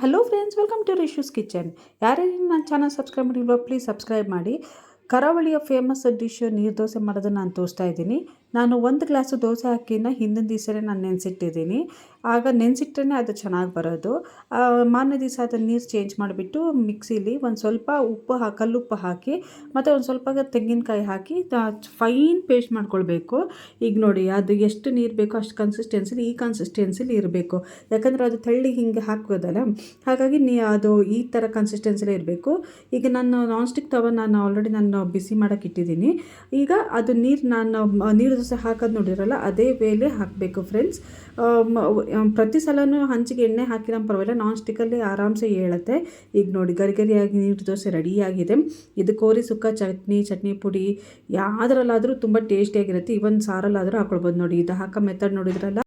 Hello friends, welcome to Rishu's kitchen. ಯಾರ್ಯಾರು ನನ್ನ channel subscribe ಮಾಡಿಲ್ವೋ ಪ್ಲೀಸ್ ಸಬ್ಸ್ಕ್ರೈಬ್ ಮಾಡಿ. ಕರಾವಳಿಯ ಫೇಮಸ್ ಡಿಶ್ ನೀರು ದೋಸೆ ಮಾಡೋದನ್ನು ನಾನು ತೋರಿಸ್ತಾ ಇದ್ದೀನಿ. ನಾನು 1 ಗ್ಲಾಸು ದೋಸೆ ಅಕ್ಕಿನ ಹಿಂದಿನ ದಿವಸನೇ ನಾನು ನೆನೆಸಿಟ್ಟಿದ್ದೀನಿ. ಆಗ ನೆನೆಸಿಟ್ರೇ ಅದು ಚೆನ್ನಾಗಿ ಬರೋದು. ಮಾರನೇ ದಿವಸ ಅದನ್ನು ನೀರು ಚೇಂಜ್ ಮಾಡಿಬಿಟ್ಟು ಮಿಕ್ಸಿಲಿ ಒಂದು ಸ್ವಲ್ಪ ಕಲ್ಲುಪ್ಪು ಹಾಕಿ ಮತ್ತು ಒಂದು ಸ್ವಲ್ಪ ತೆಂಗಿನಕಾಯಿ ಹಾಕಿ ಫೈನ್ ಪೇಸ್ಟ್ ಮಾಡ್ಕೊಳ್ಬೇಕು. ಈಗ ನೋಡಿ, ಅದು ಎಷ್ಟು ನೀರು ಬೇಕೋ ಅಷ್ಟು ಕನ್ಸಿಸ್ಟೆನ್ಸಿಲಿ ಈ ಕನ್ಸಿಸ್ಟೆನ್ಸಿಲಿ ಇರಬೇಕು. ಯಾಕಂದರೆ ಅದು ತೆಳ್ಳಿಗೆ ಹಿಂಗೆ ಹಾಕ್ಬೋದಲ್ಲ, ಹಾಗಾಗಿ ಅದು ಈ ಥರ ಕನ್ಸಿಸ್ಟೆನ್ಸಿಲೇ ಇರಬೇಕು. ಈಗ ನಾನು ನಾನ್ ಸ್ಟಿಕ್ ತವ ಆಲ್ರೆಡಿ ಬಿಸಿ ಮಾಡೋಕ್ಕೆ ಇಟ್ಟಿದ್ದೀನಿ. ಈಗ ಅದು ನೀರು ದೋಸೆ ಹಾಕೋದು ನೋಡಿರಲ್ಲ, ಅದೇ ವೇಲೆ ಹಾಕಬೇಕು ಫ್ರೆಂಡ್ಸ್. ಪ್ರತಿ ಸಲನೂ ಹಂಚಿಗೆ ಎಣ್ಣೆ ಹಾಕಿರೋ ಪರವಾಗಿಲ್ಲ, ನಾನ್ ಸ್ಟಿಕ್ಕಲ್ಲಿ ಆರಾಮ್ಸೆ ಹೇಳುತ್ತೆ. ಈಗ ನೋಡಿ, ಗರಿಗರಿಯಾಗಿ ನೀರು ದೋಸೆ ರೆಡಿಯಾಗಿದೆ. ಇದು ಕೋರಿ ಸುಕ್ಕ ಚಟ್ನಿ ಪುಡಿ ಯಾವುದರಲ್ಲಾದರೂ ತುಂಬ ಟೇಸ್ಟಿಯಾಗಿರುತ್ತೆ. ಇವನ್ ಸಾರಲ್ಲಾದರೂ ಹಾಕ್ಕೊಳ್ಬೋದು. ನೋಡಿ, ಇದು ಹಾಕೋ ಮೆಥಡ್ ನೋಡಿದ್ರಲ್ಲ.